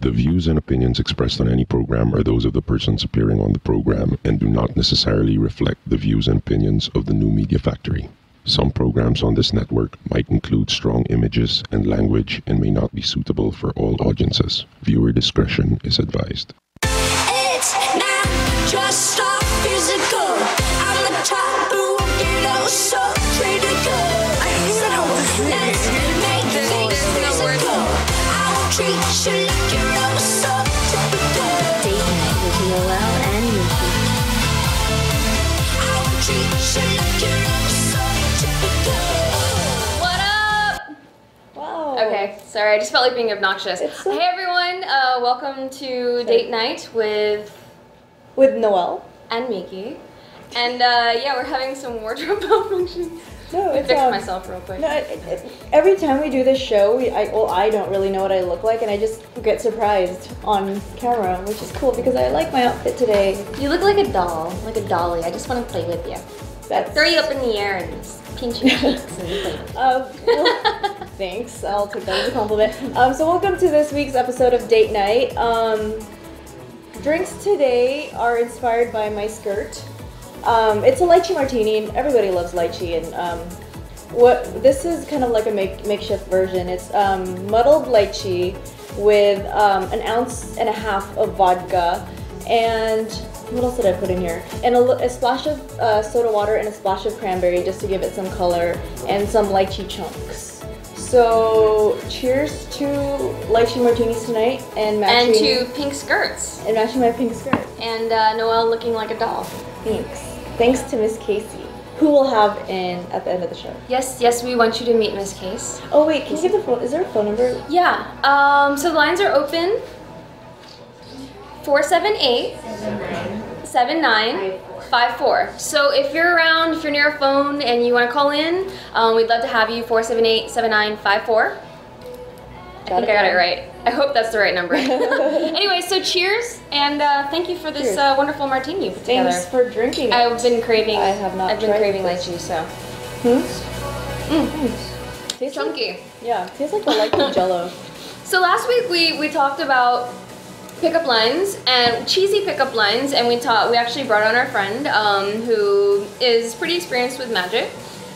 The views and opinions expressed on any program are those of the persons appearing on the program and do not necessarily reflect the views and opinions of the New Media Factory. Some programs on this network might include strong images and language and may not be suitable for all audiences. Viewer discretion is advised. It's not just so physical. I'm the top who get oh so critical. Let's make things physical. I will treat you like you're oh so typical. Date night with Noelle and Miki. I will treat you like you're oh so typical. What up? Wow. Okay, sorry, I just felt like being obnoxious. So hey everyone, welcome to Date Night with Noelle. and Miki. And yeah, we're having some wardrobe malfunctions. No, I it's fixed myself real quick. No, every time we do this show, I don't really know what I look like, and I just get surprised on camera, which is cool because I like my outfit today. You look like a doll, like a dolly. I just want to play with you. That's Throw you up in the air and just pinch your cheeks and play with you. well, thanks. I'll take that as a compliment. So welcome to this week's episode of Date Night. Drinks today are inspired by my skirt. It's a lychee martini, and everybody loves lychee. And this is kind of like a makeshift version. It's muddled lychee with an ounce and a half of vodka, and what else did I put in here? And a splash of soda water and a splash of cranberry just to give it some color, and some lychee chunks. So cheers to lychee martinis tonight, and matching And to pink skirts. and matching my pink skirt. And Noelle looking like a doll. Thanks to Miss Kayce, who we'll have at the end of the show. Yes, we want you to meet Miss Kayce. Oh wait, can you give the phone? Is there a phone number? Yeah, so the lines are open. 478 7954. So if you're around, if you're near a phone and you want to call in, we'd love to have you. 478 7954. I think I got it right. I hope that's the right number. Anyway, so cheers, and thank you for this wonderful martini you put together. Thanks for drinking it. I've been craving. I have not I've been tried craving this. lychee, so. Tastes Chunky. Yeah, tastes like the lychee jello. So last week we talked about pickup lines and cheesy pickup lines, and we actually brought on our friend who is pretty experienced with magic,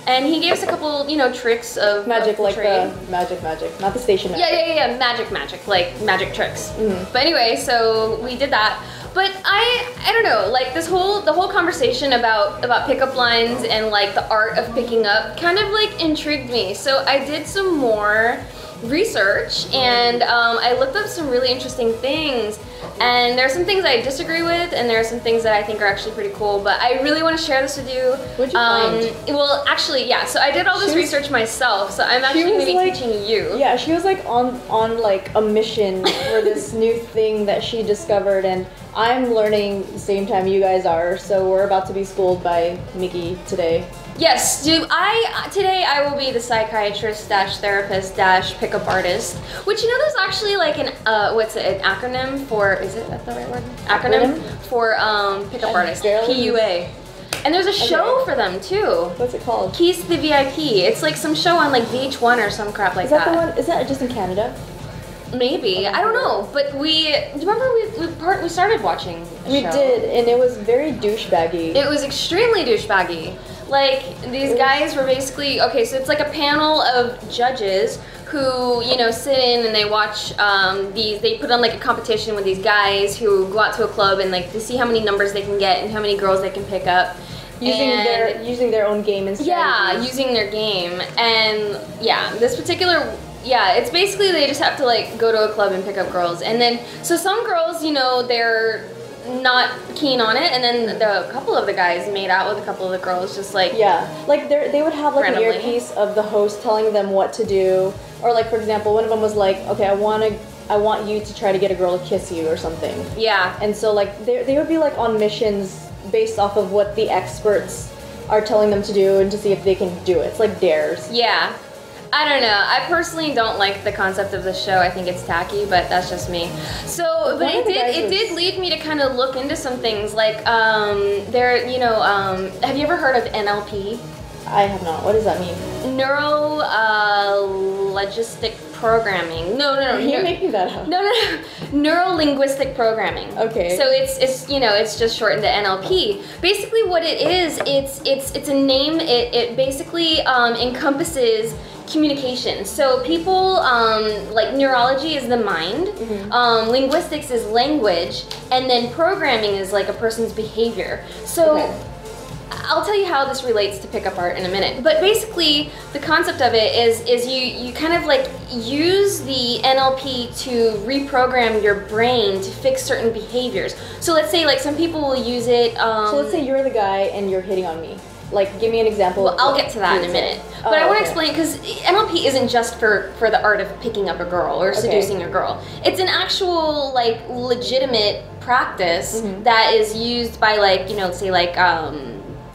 and he gave us a couple tricks of Magic, like trade. the magic, not the stationery. Yeah, magic, like magic tricks. But anyway, so we did that. But I don't know, like the whole conversation about pickup lines and like the art of picking up kind of like intrigued me. So I did some more research, and I looked up some really interesting things, and there are some things I disagree with, and there are some things that I think are actually pretty cool, but I really want to share this with you. What'd you find? Well, actually, yeah, so I did all this research myself, so I'm actually going to be teaching you. Yeah, she was like on like a mission for this new thing that she discovered, and I'm learning the same time you guys are, so we're about to be schooled by Miki today. Yes, today I will be the psychiatrist / therapist / pickup artist, which there's actually like an an acronym for, is it that the right word? Acronym for pickup artist, PUA. And there's a show for them too. What's it called? Kayce the VIP. It's like some show on like VH1 or some crap like Is that the one? Is that just in Canada? Maybe, I don't know, but do you remember we started watching the We show? did, and it was very douchebaggy. It was extremely douchebaggy. Like, these guys were basically, okay, so it's like a panel of judges who, sit in and they watch they put on like a competition with these guys who go out to a club and like to see how many numbers they can get and how many girls they can pick up. Using their own game and strategies. Yeah, using their game. And yeah, this particular, it's basically they just have to like go to a club and pick up girls. And then, so some girls, they're not keen on it, and then a couple of the guys made out with a couple of the girls, just like like they would have like randomly. an earpiece of the host telling them what to do, or like for example, one of them was like, okay, I want you to try to get a girl to kiss you or something. Yeah. And so like they would be like on missions based off of what the experts are telling them to do and to see if they can do it. It's like dares. Yeah. I don't know. I personally don't like the concept of the show. I think it's tacky, but that's just me. So, but it did lead me to kind of look into some things like have you ever heard of NLP? I have not. What does that mean? Neuro-logistic programming. No. You're making that up. No. Neuro-linguistic programming. Okay. So it's it's just shortened to NLP. Basically, what it is, it's a name. It basically encompasses communication. So people like neurology is the mind, linguistics is language, and then programming is like a person's behavior. So. Okay. I'll tell you how this relates to pickup art in a minute. But basically, the concept of it is you kind of like use the NLP to reprogram your brain to fix certain behaviors. So let's say like some people will use it. So let's say you're the guy and you're hitting on me. Like, give me an example. Well, I'll get to that in a minute. But I want to explain, because NLP isn't just for the art of picking up a girl or seducing a girl. It's an actual, like, legitimate practice that is used by, like, say, like,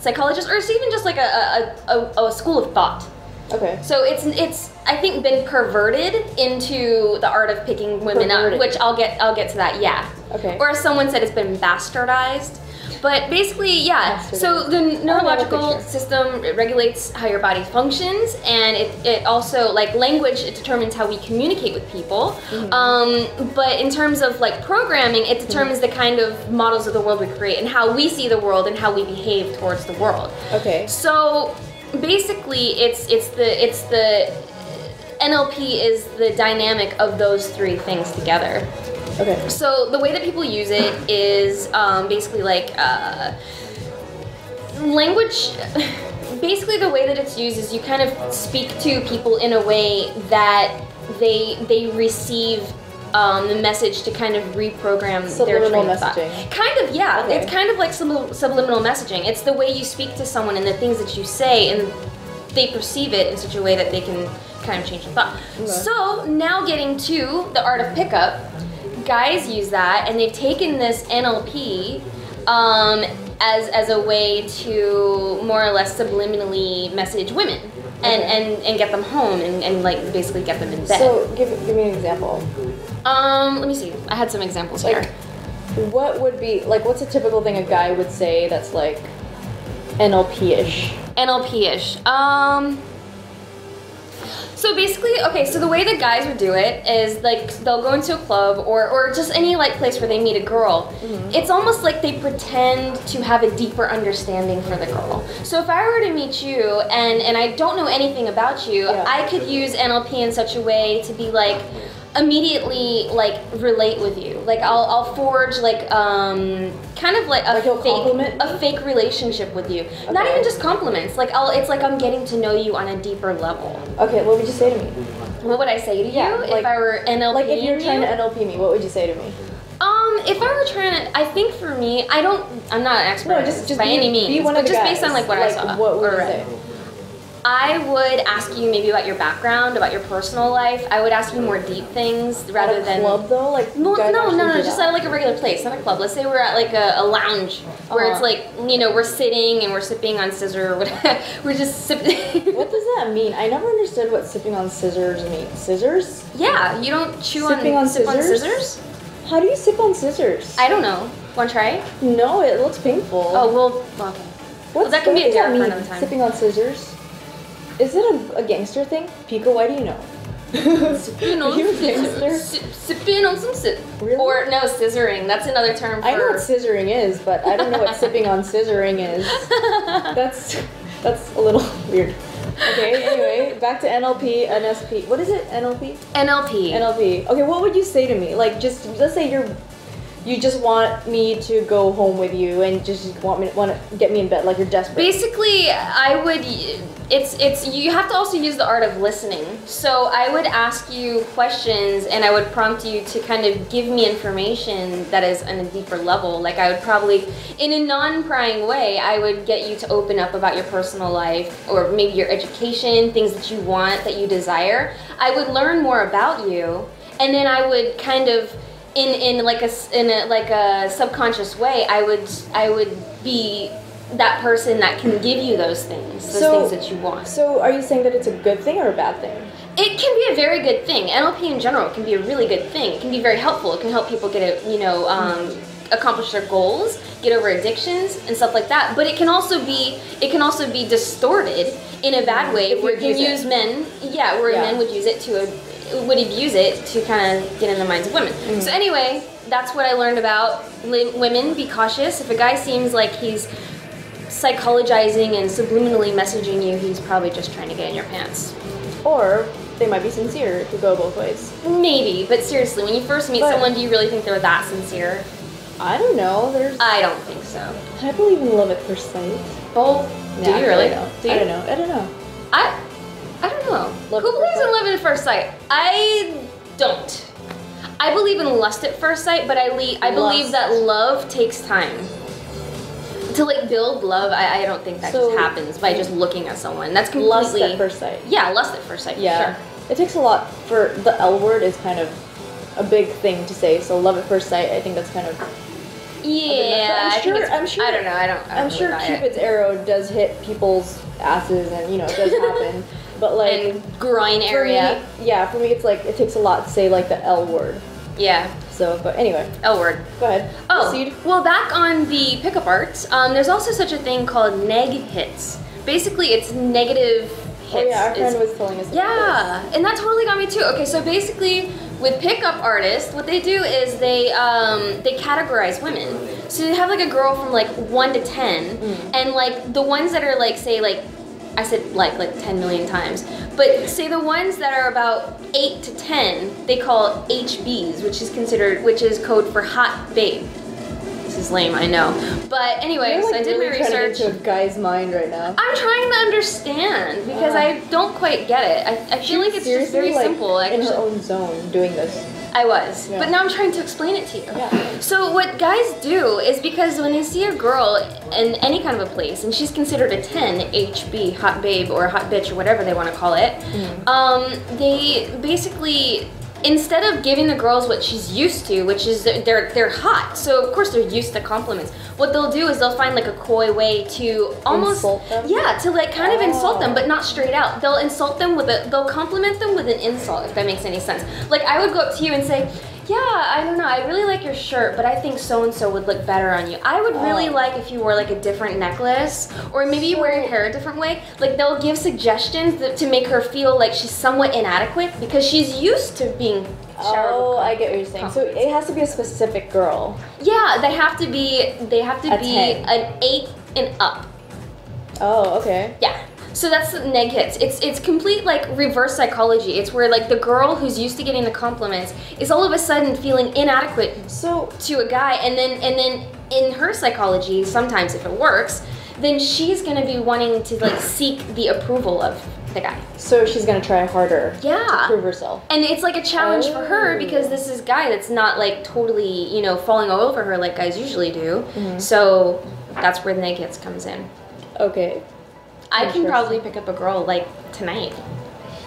psychologists, or it's even just, like, a school of thought. Okay. So it's I think been perverted into the art of picking women up, which I'll get to that. Yeah. Okay. Or as someone said, it's been bastardized. But basically, yeah. So the neurological system, it regulates how your body functions, and it also, like language, it determines how we communicate with people. But in terms of like programming, it determines the kind of models of the world we create and how we see the world and how we behave towards the world. Okay. So basically, it's the NLP is the dynamic of those three things together. Okay. So the way that people use it is basically like language. Basically, the way that it's used is you kind of speak to people in a way that they receive the message to kind of reprogram their train of thought. Kind of, yeah. Okay. It's kind of like subliminal messaging. It's the way you speak to someone and the things that you say, and they perceive it in such a way that they can kind of change their thought. Okay. So now getting to the art of pickup. Guys use that, and they've taken this NLP as a way to more or less subliminally message women and get them home and like basically get them in bed. So give me an example. Let me see. I had some examples here. What would be like? What's a typical thing a guy would say that's like NLP-ish? NLP-ish. So basically, okay, so the way that guys would do it is like they'll go into a club or just any like place where they meet a girl. It's almost like they pretend to have a deeper understanding for the girl. So if I were to meet you and I don't know anything about you, I could use NLP in such a way to be like immediately like relate with you. Like I'll forge like kind of like a fake relationship with you. Okay. Not even just compliments. Like it's like I'm getting to know you on a deeper level. Okay, what would you say to me? What would I say to you if I were NLP? Like if you're trying to NLP me, what would you say to me? If I were trying to, I think for me, I'm not an expert just by any means. Be one of the just guys. Based on like what I saw. What would you say? I would ask you maybe about your background, about your personal life. I would ask you more deep things rather than. At a club though, like no, just at like a regular place, not a club. Let's say we're at like a lounge where it's like we're sitting and we're sipping on scissor or whatever. We're just sipping. What does that mean? I never understood what sipping on scissors means. Scissors? Yeah, you don't chew sipping on scissors? Sip on scissors? How do you sip on scissors? I don't know. Want to try it? No, it looks painful. Oh well, okay. Well, that can be a dare for another time. Sipping on scissors? Is it a gangster thing? Pico, why do you know? Sipping on sipping on some sip. Really? Or no, scissoring. That's another term for. I know what scissoring is, but I don't know what sipping on scissoring is. That's a little weird. Okay, anyway, back to NLP, NSP. What is it? NLP? NLP. NLP. Okay, what would you say to me? Like, just let's say you just want me to go home with you and just want to get me in bed, like you're desperate. Basically, I would. It's you have to also use the art of listening. So I would ask you questions and I would prompt you to kind of give me information that is on a deeper level. Like I would probably, in a non-prying way, I would get you to open up about your personal life or maybe your education, things that you want, that you desire. I would learn more about you, and then I would kind of. In a subconscious way, I would be that person that can give you those things that you want. So are you saying that it's a good thing or a bad thing? It can be a very good thing. NLP in general can be a really good thing. It can be very helpful. It can help people get accomplish their goals, get over addictions and stuff like that. But it can also be distorted in a bad way, If where you you can abuse use men, where men would use it would abuse it to kind of get in the minds of women. So anyway, that's what I learned about women. Be cautious. If a guy seems like he's psychologizing and subliminally messaging you, he's probably just trying to get in your pants. Or they might be sincere. It could go both ways. Maybe, but seriously, when you first meet But- someone, do you really think they're that sincere? I don't know. I don't think so. I believe in love at first sight. Oh, do Nah, you really? I Do you? don't know. I don't know. I don't know. Love Who at first believes in sight? love at first sight? I don't. I believe in lust at first sight, but I believe Lust. that love takes time. To like build love, I don't think that So- just happens by just looking at someone. That's completely Lust at first sight. Yeah, lust at first sight. Yeah. Sure. It takes a lot for the L word is kind of a big thing to say. So love at first sight, I think that's kind of. Yeah, I'm I think sure- it's- I'm sure- I don't know. I don't I'm really sure buy it. Cupid's arrow does hit people's asses, and it does happen. But like And groin for area. me, for me it's like it takes a lot to say like the L word. Yeah. So, but anyway, L word. go ahead. Oh, Proceed. well, back on the pickup arts, there's also such a thing called neg hits. Basically, it's negative hits. Oh yeah, our friend It's- was telling us. About Yeah, and that totally got me too. Okay, so basically, with pickup artists, what they do is they categorize women. So they have like a girl from like 1 to 10, and like the ones that are like say like I said like 10 million times, but say the ones that are about 8 to 10, they call HBs, which is code for hot babe. This is lame, I know, but anyway, You're so like I did really my trying to research. get into a guy's mind right now. I'm trying to understand because I don't quite get it. I feel like it's just very like, simple. in her Actually, own zone doing this. I was, Yeah. but now I'm trying to explain it to you. Yeah. So what guys do is because when they see a girl in any kind of a place and she's considered a 10, HB, hot babe or hot bitch or whatever they want to call it, they basically, instead of giving the girls what she's used to, which is they're hot, so of course they're used to compliments. What they'll do is they'll find like a coy way to almost Insult them? yeah, to like kind of insult them, Oh. but not straight out. They'll insult them they'll compliment them with an insult, if that makes any sense. Like I would go up to you and say, yeah, I don't know, I really like your shirt, but I think so and so would look better on you. I would really like if you wore like a different necklace, or maybe you wear your hair a different way. Like they'll give suggestions to make her feel like she's somewhat inadequate because she's used to being showered with Oh, I get what you're saying. So it has to be a specific girl. yeah, they have to be A 10. an 8 and up. Oh, okay. Yeah. So that's the neg hits. It's complete like reverse psychology. It's where like the girl who's used to getting the compliments is all of a sudden feeling inadequate So to a guy, and then in her psychology, sometimes if it works, then she's gonna be wanting to like seek the approval of the guy. she's gonna try harder. Yeah. To prove herself. And it's like a challenge for her Oh. because this is a guy that's not like totally, falling all over her like guys usually do. Mm-hmm. So that's where the neg hits comes in. Okay. I can Interesting. probably pick up a girl like tonight.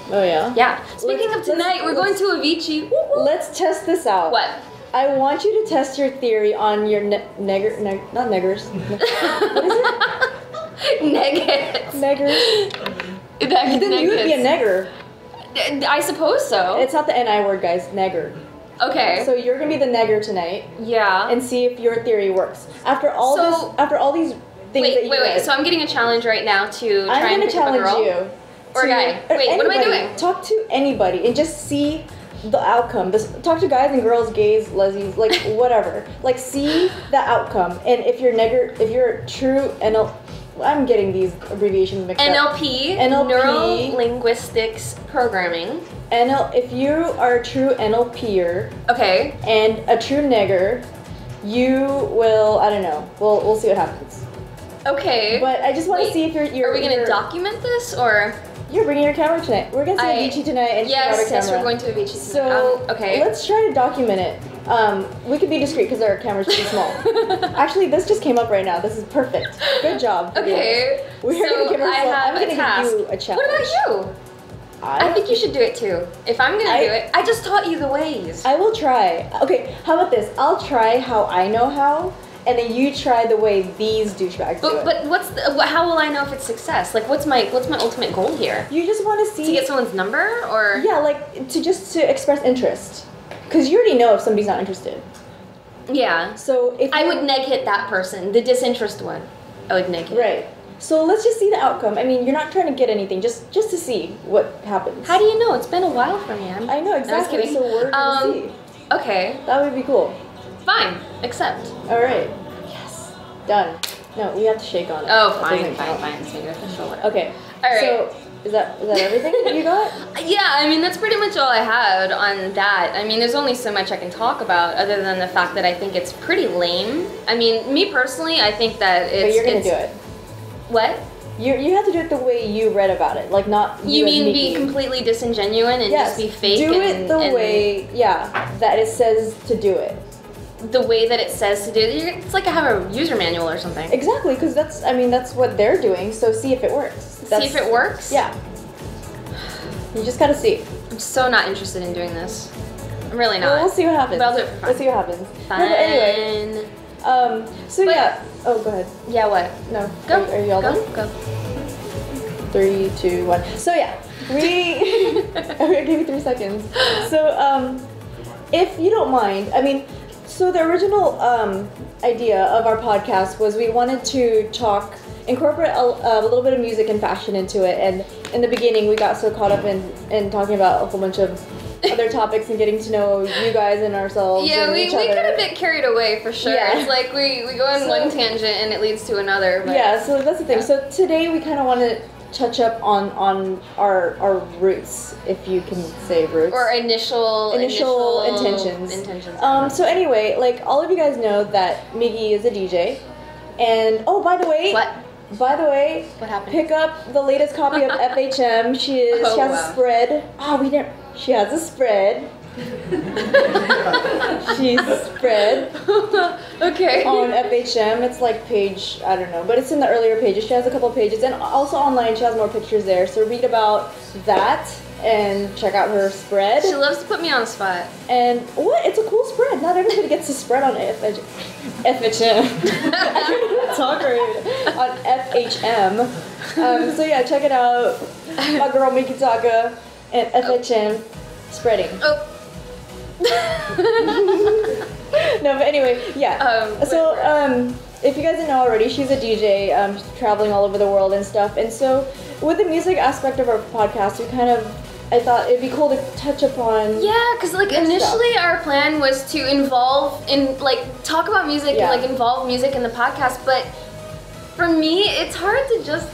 Oh yeah. Yeah. Speaking Let's- of tonight, we're going let's- to Avicii. Let's test this out. What? I want you to test your theory on your not neggers. Neggers. Neggers. Then Then you would be a negger. I suppose so. It's not the NI word, guys. Negger. Okay. So you're gonna be the negger tonight yeah. and see if your theory works. After all these things that you Wait. read, So I'm getting a challenge right now to try I'm and gonna pick up a challenge girl. you. Or a guy. Wait, what am I anybody. doing? Talk to anybody and just see the outcome. Talk to guys and girls, gays, lesbians, like whatever. Like see the outcome. And if you're a true I'm getting these abbreviations mixed up. NLP, NLP. Neuro Linguistics Programming. If you are a true NLPer Okay. and a true nigger, you will, I don't know. We'll see what happens. Okay. But I just want to Wait, see if you're Are we gonna document this or? You're bringing your camera tonight. We're gonna see Avicii tonight and she's got Yes, her yes, camera. we're going to Avicii tonight. So okay. let's try to document it. We could be discreet because our camera's pretty small. Actually, this just came up right now. This is perfect. Good job. Okay. We're so gonna give I ourselves. have I'm gonna a task. give you a challenge. What about you? I think you should do it too. If I'm gonna do it, I just taught you the ways. I will try. Okay, how about this? I'll try how I know how, and then you try the way these douchebags do it. But how will I know if it's success? Like, what's my ultimate goal here? You just want to see To get someone's number, or Yeah, like to express interest, because you already know if somebody's not interested. Yeah. So if I you- would neg hit that person, the disinterest one. I would neg hit. Right. So let's just see the outcome. I mean, you're not trying to get anything, just to see what happens. How do you know? It's been a while for me. I know exactly. kidding. So we're gonna see. Okay. That would be cool. Fine. Accept. All right. Yes. Done. No, we have to shake on it. Oh, That fine, doesn't fine, count. fine. Let's make it official. Whatever. Okay. All right. So is that everything that you got? Yeah, I mean, that's pretty much all I had on that. I mean, there's only so much I can talk about other than the fact that I think it's pretty lame. I mean, me personally, I think that it's... But you're gonna do it. What? You have to do it the way you read about it, like not You as mean Miki. be completely disingenuous and Yes. just be fake? Do it and, the and way, that it says to do it. The way that it says to do it. It's like I have a user manual or something. Exactly, because that's what they're doing. So see if it works. See if it works? Yeah. You just gotta see. I'm so not interested in doing this. I'm really not. Well, we'll see what happens. But I'll do it for fun. Let's see what happens. Fine. No, but anyway, so But- yeah. Oh, go ahead. Yeah, what? No. Go. Are you all go. done? Go. 3, 2, 1. So yeah, we. I'll give you 3 seconds. So if you don't mind, I mean, so the original idea of our podcast was we wanted to incorporate a little bit of music and fashion into it, and in the beginning we got so caught up in talking about a whole bunch of other topics and getting to know you guys and ourselves. Yeah, and we each get other. a bit carried away for sure. Yeah. It's like we go in So- one tangent and it leads to another. But Yeah, so that's the thing. So today we kind of want to touch up on our roots, if you can say roots. Or initial intentions. So anyway, like all of you guys know that Miki is a DJ, and oh, by the way, What? By the way, What happened? pick up the latest copy of FHM. She Oh, has wow. a spread. We didn't. She has a spread. She's spread Okay. on FHM. It's like page, I don't know, but it's in the earlier pages. She has a couple of pages, and also online she has more pictures there. So read about that and check out her spread. She loves to put me on the spot. And what? It's a cool spread. Not everybody gets a spread on FHM. I can't even talk right on FHM. So yeah, check it out. My girl Miki Taka and FHM spreading. Oh. No, but anyway, yeah. If you guys didn't know already, she's a DJ, she's traveling all over the world and stuff. And so, with the music aspect of our podcast, I thought it'd be cool to touch upon. Yeah, because like initially our plan was to talk about music Yeah. and like involve music in the podcast, but for me it's hard to just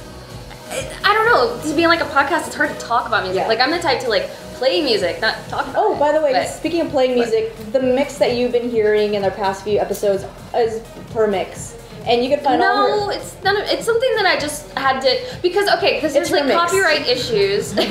I don't know, to be in like a podcast it's hard to talk about music. Yeah. Like I'm the type to like play music, not talk about Oh, by the way, But- speaking of playing music, the mix that you've been hearing in the past few episodes is per mix. And you can find all No, her. it's none of, it's something that I just had to because It's there's like her mix. copyright issues. No,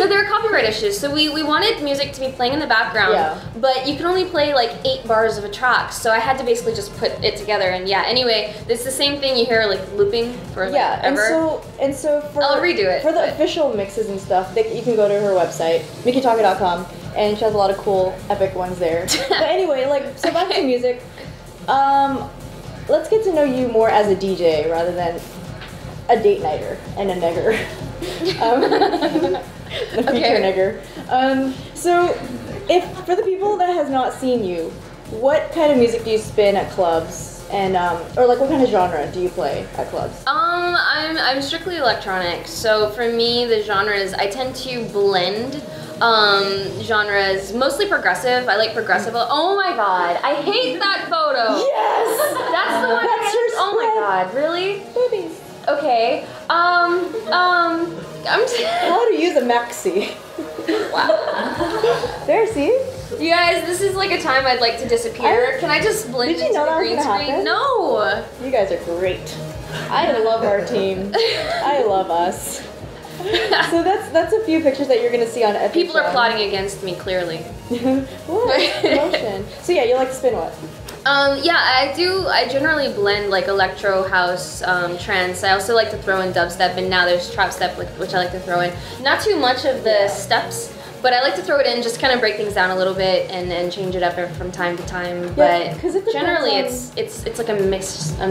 there are copyright issues. So we wanted music to be playing in the background, Yeah. but you can only play like 8 bars of a track. So I had to basically just put it together. And yeah, anyway, it's the same thing you hear like looping for like Yeah, ever. and so for I'll redo it, for the but- official mixes and stuff. You can go to her website, mikitaka.com, and she has a lot of cool, epic ones there. But anyway, so back to Okay. music. Let's get to know you more as a DJ rather than a date nighter and a nigger. The future nigger. So, if for the people that has not seen you, what kind of music do you spin at clubs, and or like what kind of genre do you play at clubs? I'm strictly electronic. So for me, the genres I tend to blend genres, mostly progressive. I like progressive. Oh my god, I hate that photo. Yes! That's the one. That's your Oh my spread. god, really? Boobies. Okay. How to use a maxi. Wow. There, see? You guys, this is like a time I'd like to disappear. Can I just blend Did you into know the that was green gonna screen? happen? No. You guys are great. I love our team. I love us. So that's a few pictures that you're gonna see on FHM. People are plotting against me, clearly. What? Promotion. So yeah, you like to spin what? Yeah, I do. I generally blend like electro, house, trance. I also like to throw in dubstep, and now there's trap step, which I like to throw in. Not too much of the steps, but I like to throw it in, just kind of break things down a little bit and change it up from time to time. Yeah, 'cause it But depends generally, on- it's like a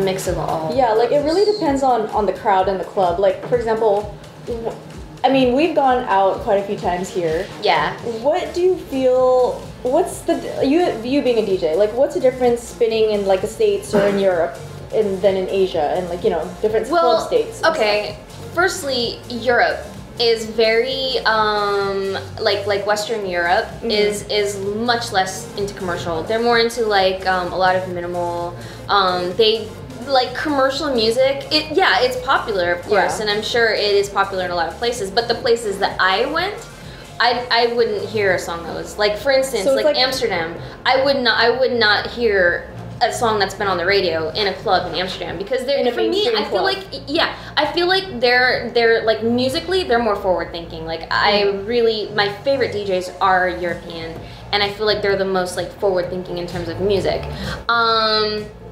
mix of all. Yeah, like it really depends on the crowd and the club. Like for example, I mean, we've gone out quite a few times here. Yeah. What do you feel? What's the you being a DJ? Like, what's the difference spinning in like the States or in Europe, and then in Asia, and like different club states? and Okay. Firstly, Europe is very like Western Europe is much less into commercial. They're more into like a lot of minimal. They like commercial music. It's popular, of course, and I'm sure it is popular in a lot of places. But the places that I went, I wouldn't hear a song that was like, for instance, So it's like like- Amsterdam. I would not hear a song that's been on the radio in a club in Amsterdam because they're In a for me. mainstream I feel club. like I feel like they're like musically they're more forward thinking. Like I really my favorite DJs are European, and I feel like they're the most like forward thinking in terms of music.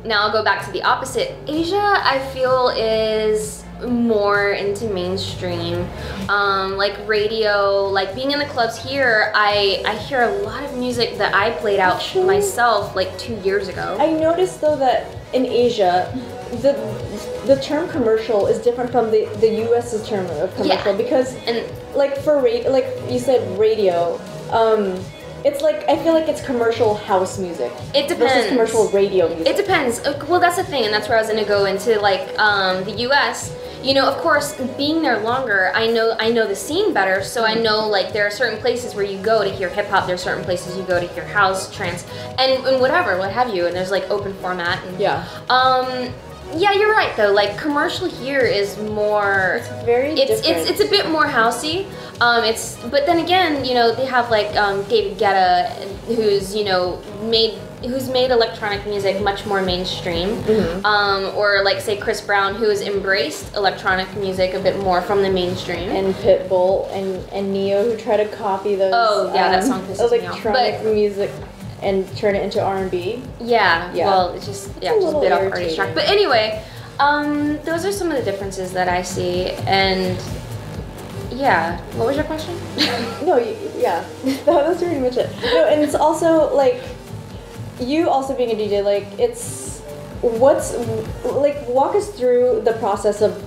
Now I'll go back to the opposite. Asia, I feel is more into mainstream, like radio, like being in the clubs here. I hear a lot of music that I played out Actually, myself like 2 years ago. I noticed though that in Asia, the term commercial is different from the U.S.'s term of commercial because And like for like you said radio, it's like I feel like it's commercial house music. It depends. Versus commercial radio music. it depends. Well, that's the thing, and that's where I was gonna go into like the U.S. You know, of course, being there longer, I know the scene better, so I know like there are certain places where you go to hear hip hop. There are certain places you go to hear house, trance, and whatever, what have you. And there's like open format. And, yeah, you're right though. Like commercial here is more. It's very different. It's a bit more housey. But then again, they have like David Guetta, who's made electronic music much more mainstream, or like say Chris Brown, who has embraced electronic music a bit more from the mainstream. And Pitbull and Neo, who try to copy those. Oh, yeah, that song pisses me off. Electronic music and turn it into R&B. Yeah, Yeah. well, it's just a just a little bit off artist irritating. track. But anyway, those are some of the differences that I see, and yeah. What was your question? No, yeah, that's pretty much it. No, and it's also like you also being a DJ. Like what's like walk us through the process of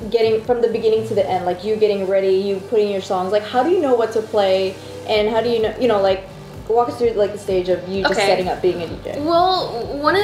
getting from the beginning to the end. Like you getting ready, you putting your songs. Like how do you know what to play, and how do you know like walk us through like the stage of you just Okay. setting up being a DJ. Well, one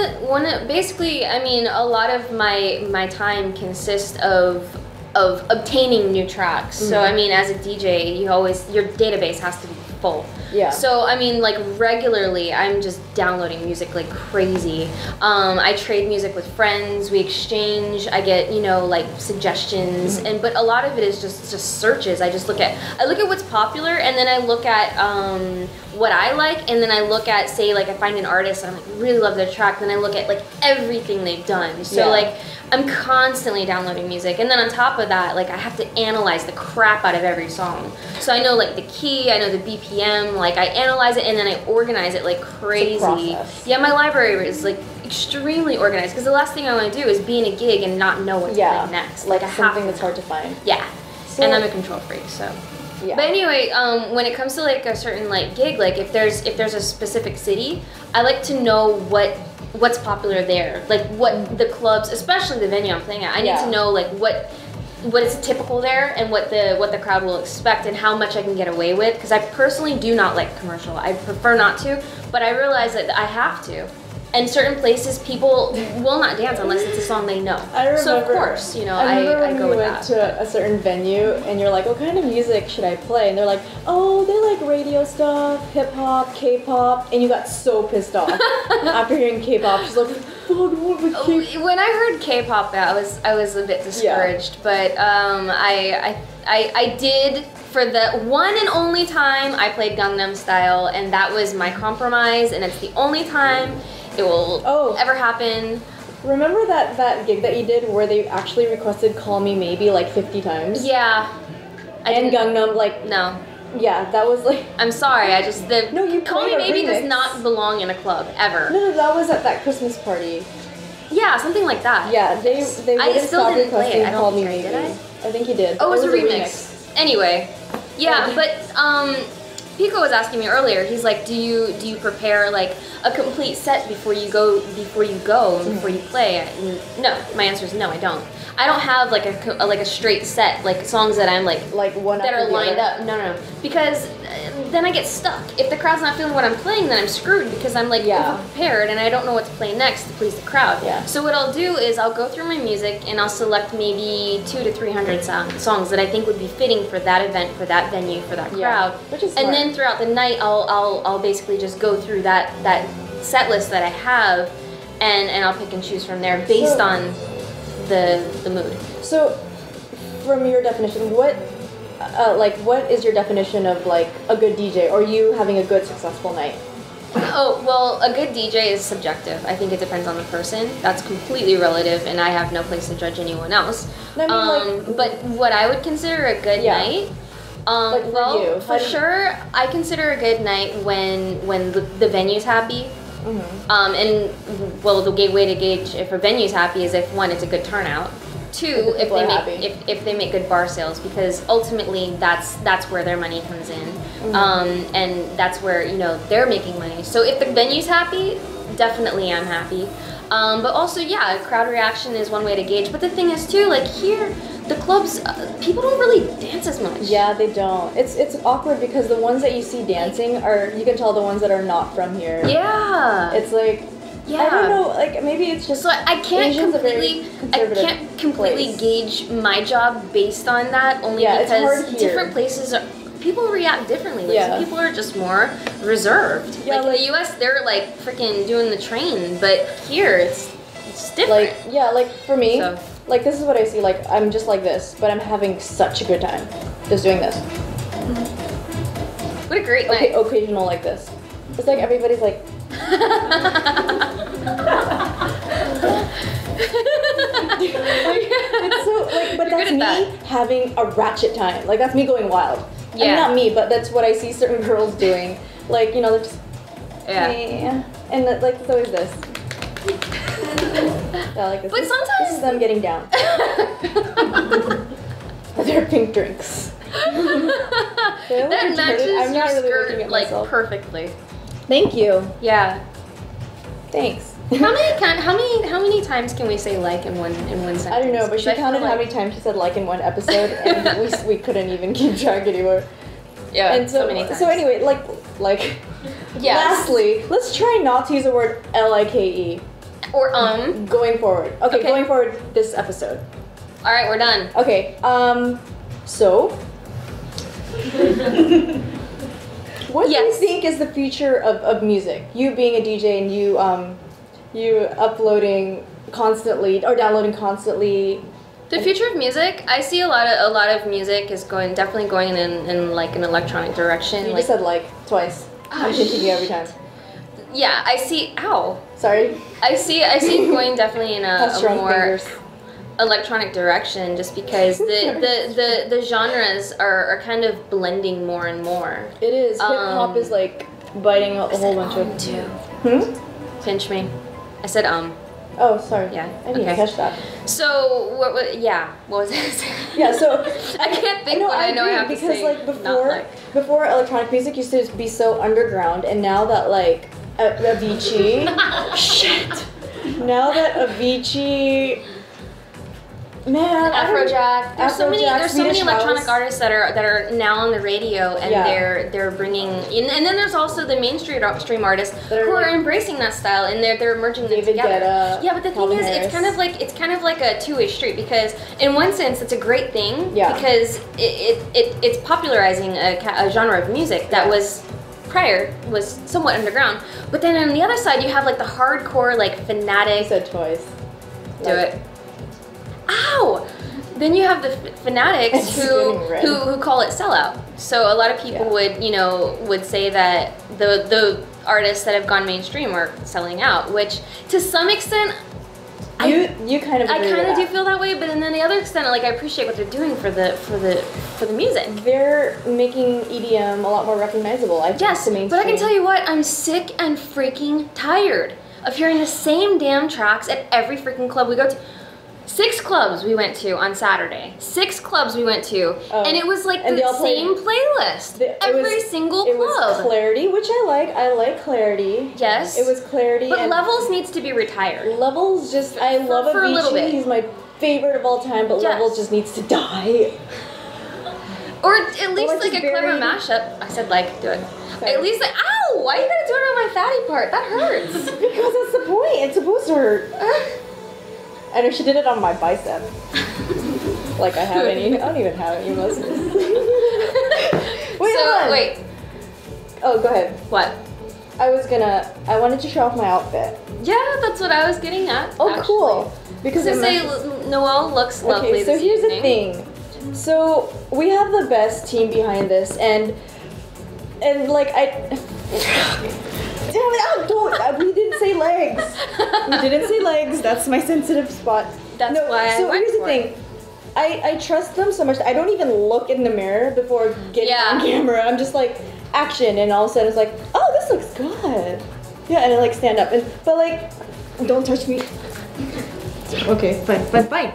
of basically, I mean, a lot of my time consists of obtaining new tracks. So I mean, as a DJ, your database has to be full. Yeah. So I mean, like regularly, I'm just downloading music like crazy. I trade music with friends. We exchange. I get like suggestions, but a lot of it is just searches. I look at what's popular, and then I look at what I like, and then I look at say like I find an artist and I really love their track. Then I look at like everything they've done. So like I'm constantly downloading music, and then on top of that, like I have to analyze the crap out of every song. So I know like the key, I know the BPM, like I analyze it and then I organize it like crazy. process. Yeah, my library is like extremely organized because the last thing I want to do is be in a gig and not know what to play next. like I have something to that's hard to find. Yeah, So- and I'm a control freak, so. Yeah. But anyway, when it comes to like a certain like gig, like if there's a specific city, I like to know what's popular there, like what the clubs, especially the venue I'm playing at. I need to know like what is typical there and what the crowd will expect and how much I can get away with. Because I personally do not like commercial. I prefer not to, but I realize that I have to. And certain places, people will not dance unless it's a song they know. I remember, so of course, I remember I when go we with went that. to a certain venue and you're like, what kind of music should I play? And they're like, oh, they like radio stuff, hip hop, K-pop, and you got so pissed off after hearing K-pop. She's like, fuck, what with K-pop? When I heard K-pop, I was a bit discouraged, but I did. For the one and only time I played Gangnam Style, and that was my compromise, and it's the only time it will ever happen. Remember that gig that you did where they actually requested Call Me Maybe like 50 times? Yeah. And Gangnam, like, No. yeah, that was like, I'm sorry, No, you Call Me played a Maybe does remix. not belong in a club, ever. no, that was at that Christmas party. Yeah, something like that. Yeah, they I wouldn't still stop didn't play requesting it. I don't Call Me think I Maybe. did, I think you did. Oh, it was a remix. Anyway, yeah, but Pico was asking me earlier. He's like, do you prepare like a complete set before you go and before you play? No, my answer is no. I don't. I don't have like a straight set, like songs that I'm like one that after are the lined other. up. No, because then I get stuck. If the crowd's not feeling what I'm playing, then I'm screwed because I'm like over-prepared and I don't know what to play next to please the crowd. Yeah. So what I'll do is I'll go through my music and I'll select maybe 200 to 300 songs that I think would be fitting for that event, for that venue, for that crowd. Which is and smart. then throughout the night, I'll basically just go through that set list that I have, and I'll pick and choose from there based on the mood. So, from your definition, what is your definition of like a good DJ, or you having a good successful night? Oh, well, a good DJ is subjective. I think it depends on the person. That's completely relative, and I have no place to judge anyone else. No, I mean, but what I would consider a good night, like for well, you, for sure, I consider a good night when the venue's happy. And well, the way to gauge if a venue's happy is if, one, it's a good turnout. Two, if they make good bar sales, because ultimately that's where their money comes in, and that's where they're making money. So if the venue's happy, definitely I'm happy. But also, crowd reaction is one way to gauge. But the thing is too, like here, the clubs, people don't really dance as much. Yeah, they don't. It's awkward because the ones that you see dancing you can tell the ones that are not from here. Yeah. It's like. Yeah. I don't know, like maybe it's just so I can't completely place. gauge my job based on that, only because different places people react differently. Like, some people are just more reserved. Yeah, like in the US, they're like freaking doing the train, but here it's different. Like for me, like this is what I see. Like I'm just like this, but I'm having such a good time just doing this. What a great night. Occasional like this. It's like everybody's like. It's so like, but that's me having a ratchet time. Like that's me going wild. Yeah. I mean, not me, but that's what I see certain girls doing. Like they're just and like it's always this. Yeah, like this. But sometimes this is them getting down. Their pink drinks. That matches your skirt like perfectly. Thank you. Yeah. Thanks. How many times can we say like in one sentence? I don't know, but she counted how many times she said like in one episode, and we couldn't even keep track anymore. Yeah. And so many times. So anyway, like. Yes. Lastly, let's try not to use the word like or going forward. Okay, going forward this episode. All right, we're done. Okay. So. What do you think is the future of music? You being a DJ and you uploading constantly or downloading constantly. The future of music, I see a lot of music is definitely going in like an electronic direction. You just said like twice. I'm hitting you every time. Yeah, I see. Ow. Sorry. I see it going definitely in a more fingers. Electronic direction, just because the genres are kind of blending more and more. It is. Hip hop is like biting a whole bunch of. Too. Pinch me. I said Oh, sorry. Yeah. I didn't catch that. So what was it? Yeah. So I can't think what I know I have to say. Because like before electronic music used to be so underground, and now that like Avicii, shit. Now that Avicii. Man, Afrojack. There's so many Swedish electronic house. artists that are now on the radio, and they're bringing in, and then there's also the mainstream artists who are embracing that style, and they're merging them together. Guetta, yeah, but the thing is, it's kind of like a two-way street, because in one sense it's a great thing because it's popularizing a genre of music that was somewhat underground, but then on the other side you have like the hardcore like fanatic. You said twice. Do it. Ow! Then you have the fanatics who call it sellout. So a lot of people would say that the artists that have gone mainstream are selling out, which to some extent you kind of do feel that way, but then the other extent, like I appreciate what they're doing for the music. They're making EDM a lot more recognizable. Yes, but I can tell you what, I'm sick and freaking tired of hearing the same damn tracks at every freaking club we go to. 6 clubs we went to on Saturday. 6 clubs we went to, and it was like And they the all played- same playlist. Every single It club. was Clarity, which I like. I like Clarity. Yes. It was Clarity. But and Levels needs to be retired. Levels just, I love for a little Avicii. bit. He's my favorite of all time, but Yes. Levels just needs to die. Or at least like like a just clever buried- mashup. I said like, do it. Sorry. At least like, ow! Why are you gonna do it on my fatty part? That hurts. Because that's the point. It's supposed to hurt. I know she did it on my bicep. Like I have any. I don't even have any muscles. Wait, hold So on. wait, Oh, go ahead. what? I wanted to show off my outfit. Yeah, that's what I was getting at. Oh, actually. cool. Because To it say matches- Noelle looks lovely Okay, so this here's evening. the thing. So we have the best team behind this, and like I. Damn it! We didn't say legs. We didn't say legs. That's my sensitive spot. That's why I So went here's the for thing. I trust them so much that I don't even look in the mirror before getting on camera. I'm just like action, and all of a sudden it's like, oh, this looks good. Yeah, and I like stand up, but like, don't touch me. Okay, fine. That's Wait,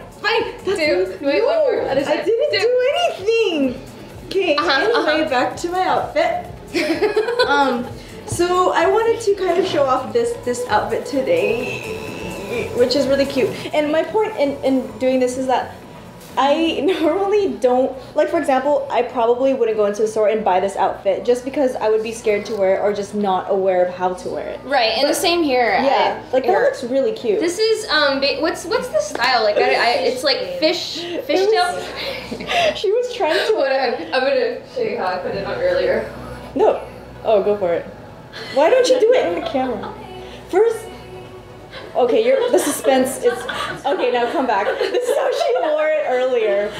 no, one more. I didn't do anything. Okay. Anyway, back to my outfit. So I wanted to kind of show off this outfit today, which is really cute. And my point in doing this is that I normally don't, like for example, I probably wouldn't go into the store and buy this outfit just because I would be scared to wear it or just not aware of how to wear it. Right, and the same here. Yeah, like that looks really cute. This is what's the style like? It's like fishtail. She was trying to wear. I'm gonna show you how I put it on earlier. No. Oh, go for it. Why don't you do it in the camera? First. Okay, the suspense is. Okay, now come back. This is how she wore it earlier.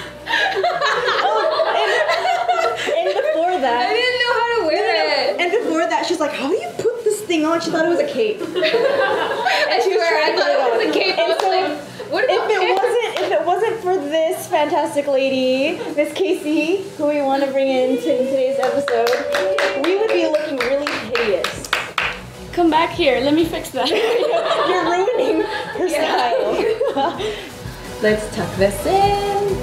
And before that. I didn't know how to wear it. And before that, she's like, how do you put this thing on? She thought it was a cape. I swear, I thought it was a cape. I And was so, like, what about if it wasn't for this fantastic lady, Miss Kayce, who we want to bring in today's episode, we would be looking really hideous. Come back here. Let me fix that. You're ruining her style. Let's tuck this in.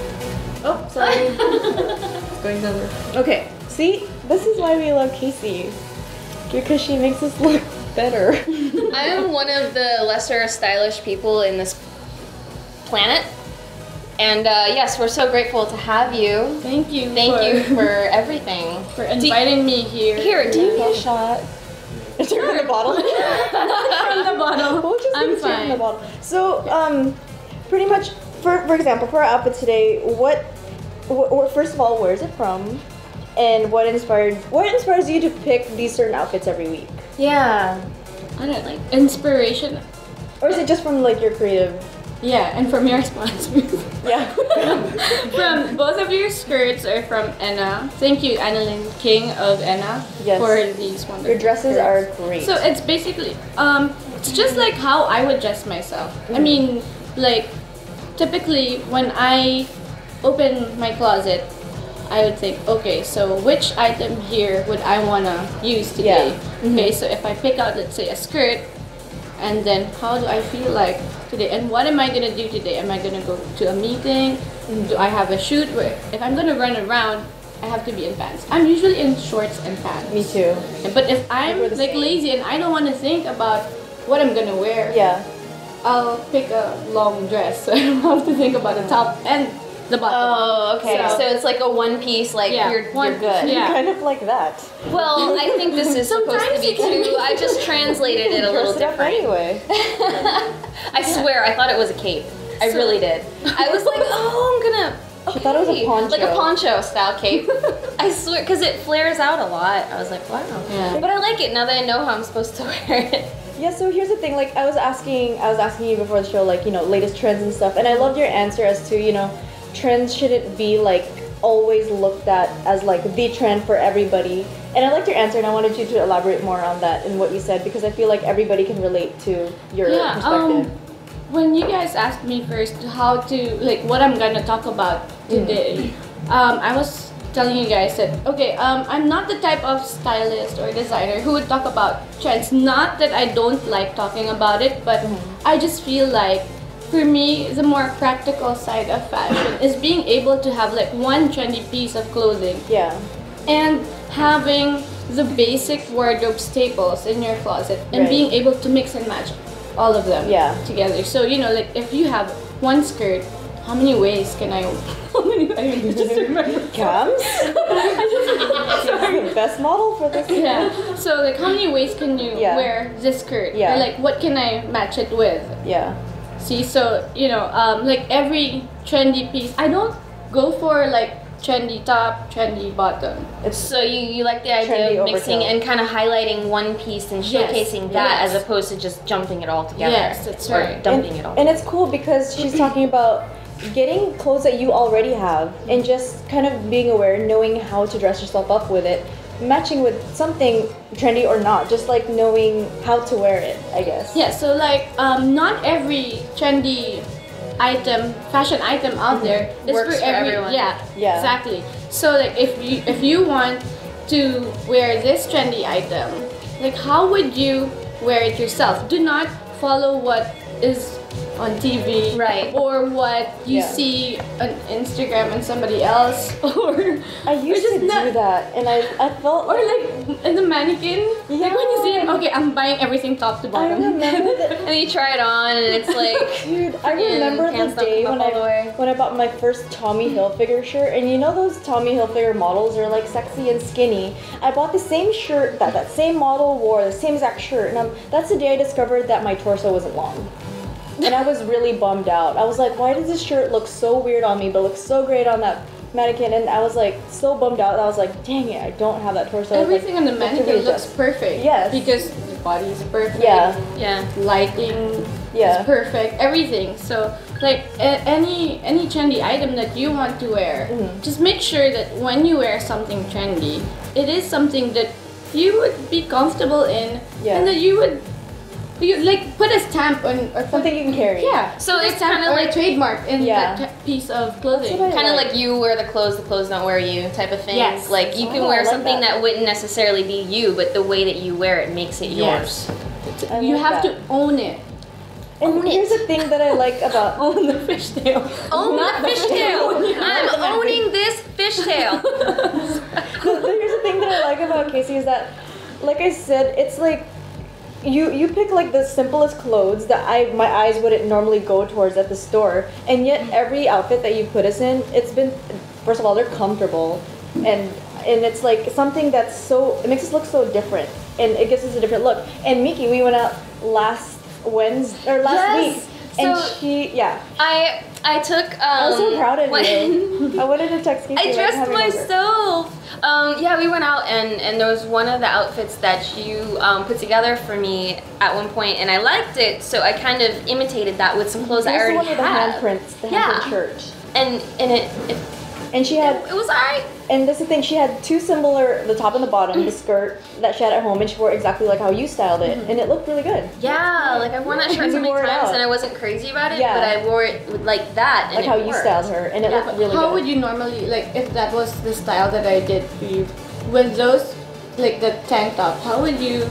Oh, sorry. It's going nowhere. Okay, see? This is why we love Kayce. Because she makes us look better. I am one of the lesser stylish people in this planet. And yes, we're so grateful to have you. Thank you. Thank you for everything. for inviting me here. Here, do you need a shot? Take from the bottle. From the bottle. We'll just I'm take it straight from the fine. bottle. So, pretty much, for example, for our outfit today, what first of all, where is it from? And what inspires you to pick these certain outfits every week? Yeah. I don't like inspiration. Or is it just from like your creative? Yeah, and from your sponsors. Yeah. From both of your skirts are from Enna. Thank you, Annalyn King of Enna, Yes. for these wonderful Your dresses skirts. are great. So it's basically, it's just like how I would dress myself. I mean, like, typically when I open my closet, I would think, okay, so which item here would I wanna use today? Yeah. Okay, so if I pick out, let's say, a skirt, and then how do I feel like today? And what am I gonna do today? Am I gonna go to a meeting? Do I have a shoot? Where if I'm gonna run around, I have to be in pants. I'm usually in shorts and pants. Me too. But if I'm We're the like same. lazy and I don't want to think about what I'm gonna wear, Yeah. I'll pick a long dress. So I don't have to think about the top and the bottom. Oh, okay. So- So it's like a one piece, like Yeah, you're one- good. yeah. Kind of like that. Well, I think this is supposed to Sometimes be you can- too. I just translated it a little Dress it up different. anyway. I swear, I thought it was a cape. I really did. I was like, oh, I'm gonna. She thought it was a okay. poncho. Like a poncho style cape. I swear, because it flares out a lot. I was like, wow. Yeah. But I like it now that I know how I'm supposed to wear it. Yeah, so here's the thing, like I was asking you before the show, like, latest trends and stuff, and I loved your answer as to, trends shouldn't be like always looked at as like the trend for everybody. And I liked your answer and I wanted you to elaborate more on that and what you said because I feel like everybody can relate to your perspective. When you guys asked me first how to, like, what I'm gonna talk about today, I was telling you guys that, okay, I'm not the type of stylist or designer who would talk about trends. Not that I don't like talking about it, but I just feel like for me, the more practical side of fashion is being able to have like one trendy piece of clothing Yeah. and having the basic wardrobe staples in your closet and Right. being able to mix and match all of them Yeah. together. So, you know, like if you have one skirt, how many ways can I, how many, I mean, just remember. Cams? The best model for this. Yeah. So like how many ways can you Yeah. wear this skirt? Yeah. Or like what can I match it with? Yeah. See, so you know, like every trendy piece, I don't go for like trendy top, trendy bottom. It's So you like the idea Trendy of mixing overkill. and kind of highlighting one piece and Yes. showcasing that Yes. as opposed to just jumping it all together. Yes, that's or right. dumping it all. And it's cool because she's talking about getting clothes that you already have and just kind of being aware, knowing how to dress yourself up with it, matching with something trendy or not, just like knowing how to wear it, I guess. Yeah, so like not every trendy item, fashion item out there is Works for every everyone. Yeah, Yeah. exactly. So like if you want to wear this trendy item, like how would you wear it yourself? Do not follow what is on TV, Right. or what you Yeah. see on Instagram and somebody else, or I used just to do not- that and I felt or like in the mannequin. Like when you see it, Yeah. okay, I'm buying everything top to I bottom. remember that. And then you try it on and it's like Dude, I remember pants the don't day come when up all the way. I bought my first Tommy Hilfiger shirt, and you know those Tommy Hilfiger models are like sexy and skinny. I bought the same shirt that same model wore, the same exact shirt, and that's the day I discovered that my torso wasn't long. And I was really bummed out. I was like, why does this shirt look so weird on me, but looks so great on that mannequin? And I was like, so bummed out. I was like, dang it, I don't have that torso. Everything on the Like, I have to mannequin looks readjust. perfect. Yes. Because the body is perfect. Yeah. yeah. Lighting Yeah. is perfect. Everything. So like any trendy item that you want to wear, Mm-hmm. just make sure that when you wear something trendy, it is something that you would be comfortable in, Yeah. and that you like put a stamp on or put, Something you can carry. Yeah. So put a it's stamp kinda or like- a trademark in Yeah. that piece of clothing. what I- Kind of like- like you wear the clothes don't wear you type of thing. Yes. Like you can Oh, I wear like something that. that wouldn't necessarily be you, but the way that you wear it makes it yours. Yes. I You like have that. to own it. And Own here's it. the thing that I like about Own the fishtail. Own Not the fishtail. I'm owning this fishtail. here's the thing that I like about Kayce is that, like I said, it's like you pick like the simplest clothes that my eyes wouldn't normally go towards at the store, and yet every outfit that you put us in, it's been, first of all, they're comfortable, and it's like something that's so, it makes us look so different, and it gives us a different look. And Miki, we went out last Wednesday or last Yes. week, and So- I took I was so proud of when- you. I wanted to text Kayce. I like, dressed have your number. myself. Yeah, we went out and there was one of the outfits that you put together for me at one point, and I liked it, so I kind of imitated that with some clothes I Here's the already one with the had. handprints, the Yeah. handprint shirt. And And she had, it was alright. and this is the thing, she had two similar, the top and the bottom, the skirt that she had at home, and she wore exactly like how you styled it, and it looked really good. Yeah, like I've worn that shirt You so many wore it times out. and I wasn't crazy about it, Yeah. but I wore it with like that and Like it how you worked. styled her, and it Yeah. looked really How good. would you normally, like, if that was the style that I did for you, with those, like the tank top, how would you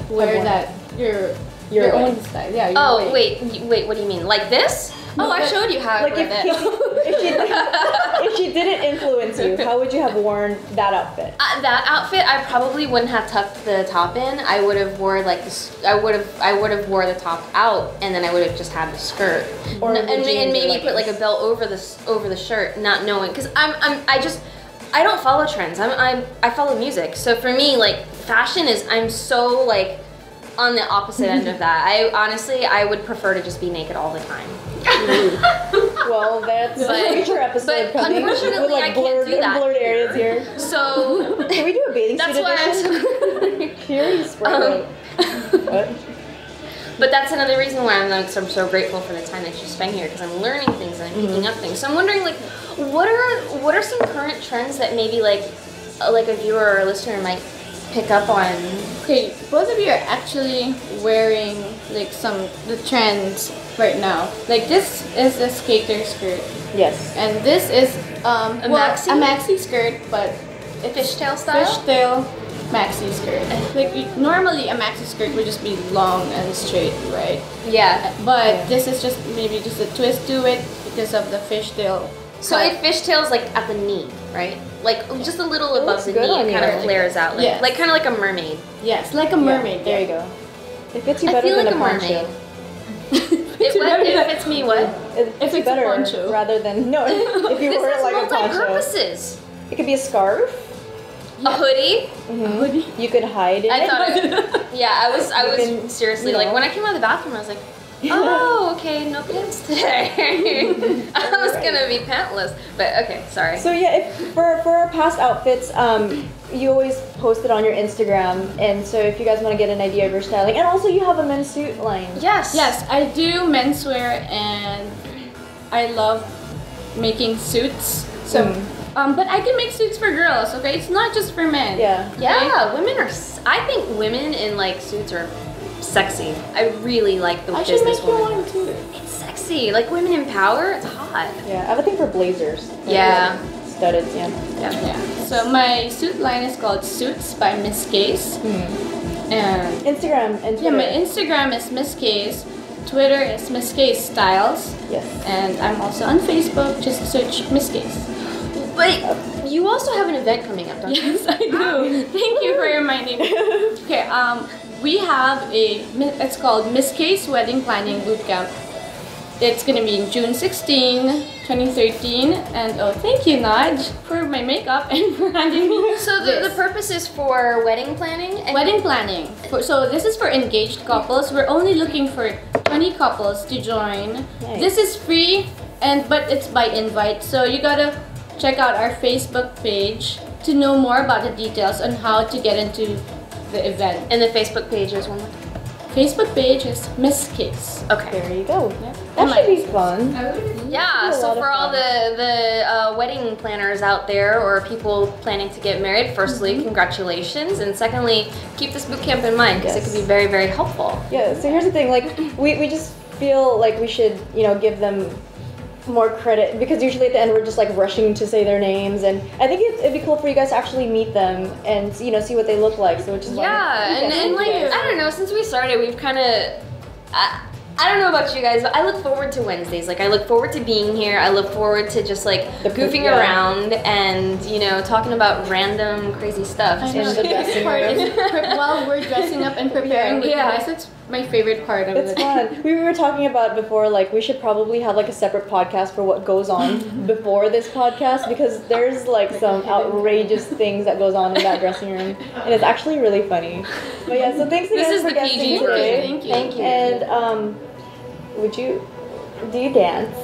wear worn that? Your Your way. own style, yeah. Your Oh, way. wait, what do you mean? Like this? No, Oh, I but- showed you how I Like wore if, that. if she didn't influence you, how would you have worn that outfit? That outfit, I probably wouldn't have tucked the top in. I would have wore like this. I would have wore the top out, and then I would have just had the skirt, Or the and jeans or maybe put like leggings. a belt over the shirt, not knowing, because I don't follow trends. I follow music. So for me, like fashion is, I'm so like on the opposite end of that. I would prefer to just be naked all the time. Well, that's But- a future episode but coming unfortunately, with like I can't do that blurred here. areas here. So Can we do a bathing that's suit why edition? Fury spray. What? But that's another reason why I'm so grateful for the time that you spend here, because I'm learning things and I'm picking up things. So I'm wondering, like, what are some current trends that maybe like a viewer or a listener might pick up on? Okay, both of you are actually wearing like the trends right now. Like this is a skater skirt, Yes. and this is maxi? a maxi skirt, but it's Fishtail style? Fishtail, maxi skirt. Like normally a maxi skirt would just be long and straight, right? Yeah. But this is just maybe just a twist to it because of the fishtail. So it fishtails like at the knee, right? Like just a little above looks the good knee, on it you. kind of flares out, like Yes. kind of like a mermaid. Yes, like a mermaid. There you go. It fits you I better feel than like a a mermaid. poncho. It fits me what? It fits If you it's a better poncho. rather than no. If you This wear it has like a poncho, multi-purposes. it could be a scarf. A hoodie. Hoodie. You could hide it. I thought it. Yeah, I was can, seriously you know. like when I came out of the bathroom, I was like, oh, okay, no pants today. I was gonna be pantless, but okay, sorry. So yeah, if for our past outfits, you always post it on your Instagram, and so if you guys want to get an idea of your styling, and also you have a men's suit line. Yes. Yes, I do menswear and I love making suits. So, but I can make suits for girls. Okay, it's not just for men. Yeah. Yeah, women are. I think women in like suits are sexy. I really like the I should make you businesswoman. one too. It's sexy. Like women in power, it's hot. Yeah, I have a thing for blazers. Yeah. Studded, yeah. Yeah. So my suit line is called Suits by Miss Kayce. And Instagram and Twitter. yeah, my Instagram is Miss Kayce. Twitter is Miss Kayce Styles. Yes. And I'm also on Facebook. Just search Miss Kayce. But you also have an event coming up, don't you? Yes, I do. Thank you for reminding me. Okay, we have it's called Miss Kayce Wedding Planning Bootcamp. It's gonna be June 16, 2013, and oh, thank you, Naj, for my makeup and for handing me. So the purpose is for wedding planning? And Wedding planning. So this is for engaged couples. We're only looking for 20 couples to join. Nice. This is free, but it's by invite. So you gotta check out our Facebook page to know more about the details on how to get into the event. And the Facebook page is one more. Facebook page is Miss Kayce. Okay. There you go. Yeah. That should be fun. Yeah, a so lot of for all fun. the wedding planners out there or people planning to get married, firstly, congratulations, and secondly, keep this boot camp in mind because it Yes. could be very, very helpful. Yeah, so here's the thing, like, we just feel like we should, give them more credit, because usually at the end we're just like rushing to say their names, and I think it'd be cool for you guys to actually meet them and, see what they look like, so which is why. Yeah, and like, I don't know, since we started, we've kind of, I don't know about you guys, but I look forward to Wednesdays. Like, I look forward to being here. I look forward to just like goofing yeah. around and, talking about random crazy stuff. I know, the the best dressing part room. is while we're dressing up and preparing with you Yeah. guys, it's my favorite part of It's it. fun. We were talking about before, like, we should probably have like a separate podcast for what goes on before this podcast, because there's like some outrageous things that goes on in that dressing room, and it's actually really funny. But yeah, so thanks again This is for the guesting PG today. Thank you. Thank you. And do you dance?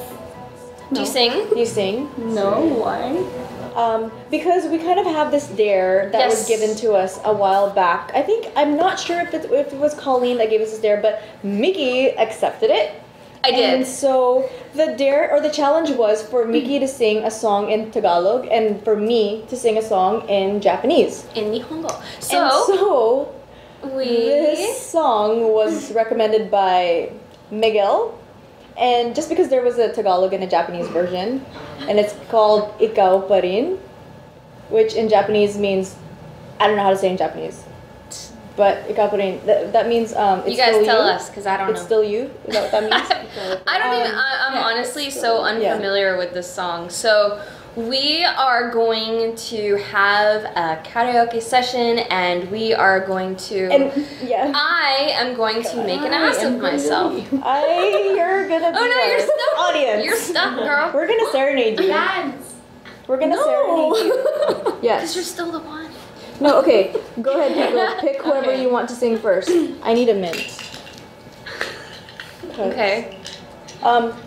Do you sing? Do you sing? No, why? Because we kind of have this dare that was Yes. given to us a while back. I'm not sure if it was Colleen that gave us this dare, but Miki accepted it. I did. And so the dare or the challenge was for Miki to sing a song in Tagalog and for me to sing a song in Japanese. In Nihongo. And So, so we... this song was recommended by Miguel. And just because there was a Tagalog and a Japanese version, and it's called Ikaw Pa Rin, which in Japanese means, I don't know how to say in Japanese, but Ikaw Pa Rin, that means it's You guys still tell you. us, because I don't It's know. still you? Is that what that means? I don't even, I'm honestly so yeah. unfamiliar with this song. So we are going to have a karaoke session and we are going to, And yeah, I am going to make an ass of myself. you're gonna be Oh no, you're our stuck. audience. You're stuck, girl. We're gonna serenade you. Dance. We're gonna serenade you. Because Yes. you're still the one. No, okay. Go ahead, Pico. Pick whoever Okay. you want to sing first. I need a mint. Okay.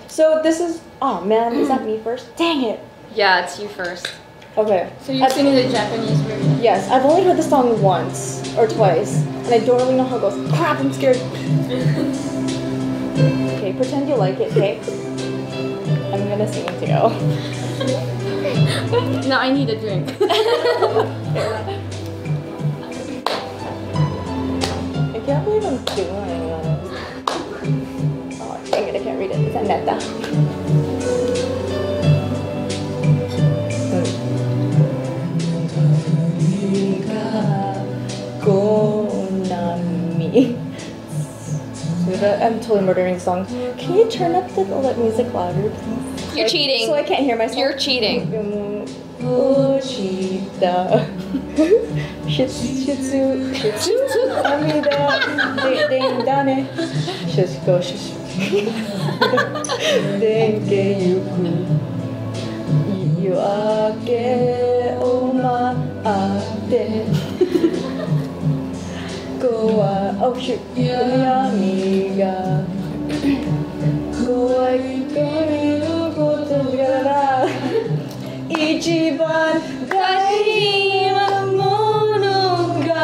So this is. Oh man, is that me first? Dang it. Yeah, it's you first. Okay. So you're singing the Japanese version. Yes, I've only heard the song once or twice, and I don't really know how it goes. Crap, I'm scared. Okay, pretend you like it, okay? I'm gonna sing it to you. Now I need a drink. I can't believe I'm doing this. Oh, dang it, I can't read it. It's a neta. I'm totally murdering the song. Can you turn up all that music louder, please? You're cheating. So I can't hear myself. You're cheating. Shita. Shitsu. Amida. Ding dane. Shushiko shush. Denke yuku. Yuake oma ate. Goa. Oh shoot. Yami ga. Goa ikari koto gara. Ichiban daiji na mono ga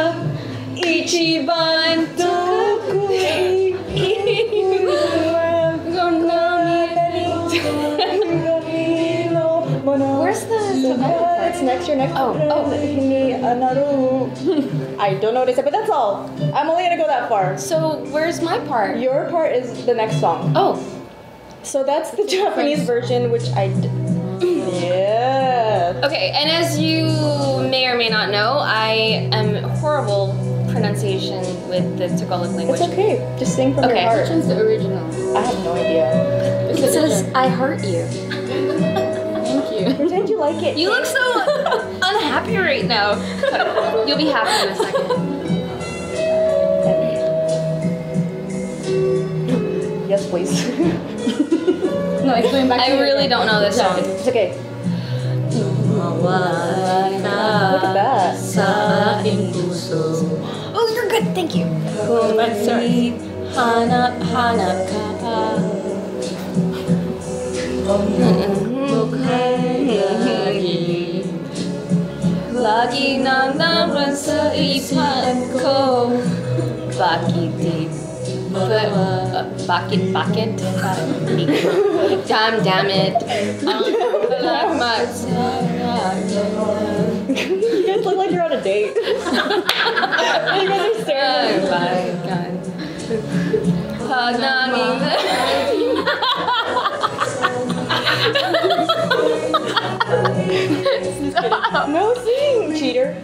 Ichiban tokui Where's the It's next, your next. I don't know what I said, but that's all. I'm only gonna go that far. So where's my part? Your part is the next song. Oh. So that's the Japanese version, which yeah. Okay, and as you may or may not know, I am horrible pronunciation with the Tagalog language. It's okay. Just sing from your heart. Which one's the original? I have no idea. It says, I hurt you. Thank you. Pretend you like it. You look so unhappy right now. You'll be happy in a second. Yes, please. No, it's going back to I really don't know this song. It's okay. Look at that. Oh, you're good, thank you. Sorry. Hanap, hanap ka pa. Lagi nang naman sa isipan ko. Bakit damn it. You guys look like you're on a date. You guys are staring. No, sing, cheater.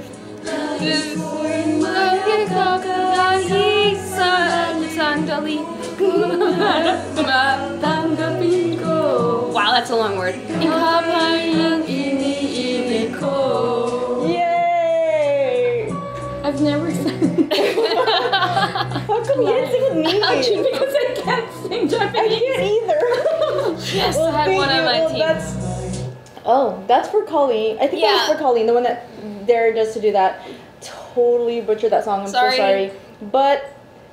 Wow, that's a long word. Yay! I've never sang. How come you didn't sing with me? Actually, because I can't sing I Japanese. can't either. Yes, I had thank one on you. my Well, team. That's for Colleen. I think that was for Colleen, the one that dared us to do that. Totally butchered that song. I'm so sorry. But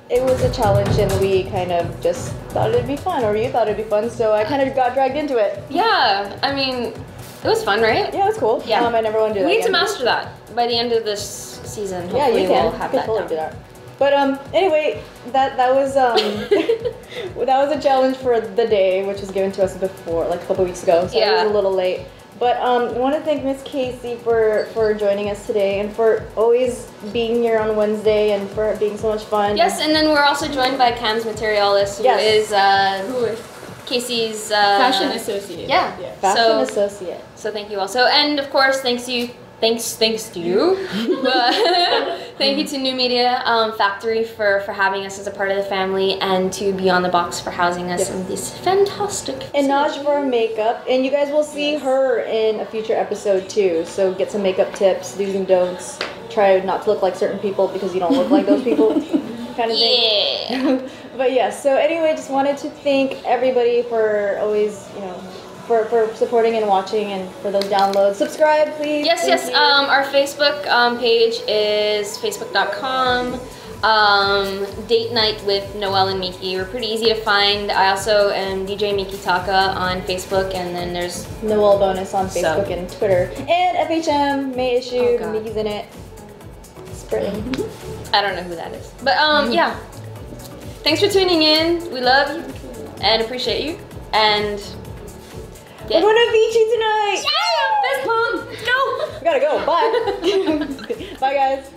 it was a challenge and we kind of just thought it'd be fun, or you thought it'd be fun, so I kind of got dragged into it. Yeah, I mean, it was fun, right? Yeah, it was cool. Yeah. I never want to do that We need to again. master that by the end of this season. Yeah, Hopefully you can. we'll have You that can totally down. do that. But anyway, that was that was a challenge for the day, which was given to us before, like a couple weeks ago. So it was a little late. But I want to thank Miss Kayce for joining us today and for always being here on Wednesday and for being so much fun. Yes, and then we're also joined by Cam's Materialis, who is Kayce's Fashion associate. Yeah. Fashion associate. So thank you all. So, and of course, thanks to you. Thanks to you. Thank you to New Media Factory for having us as a part of the family, and to Beyond the Box for housing us in this fantastic And Naj facility. for our makeup. And you guys will see her in a future episode too. So get some makeup tips, do's and don'ts. Try not to look like certain people because you don't look like those people. Kind of thing. Yeah. But yeah, so anyway, just wanted to thank everybody for always, for supporting and watching and for those downloads. Subscribe, please. Yes, Thank yes. you. Our Facebook page is facebook.com. Date Night with Noelle and Miki. We're pretty easy to find. I also am DJ Miki Taka on Facebook, and then there's Noelle Bonus on Facebook and Twitter. And FHM, May issue, Oh, God. Miki's in it. Spreading. I don't know who that is. But yeah. Thanks for tuning in. We love you and appreciate you. And We're going to Beachy tonight! yeah! Fist pump! Go! We gotta go. Bye. Bye, guys.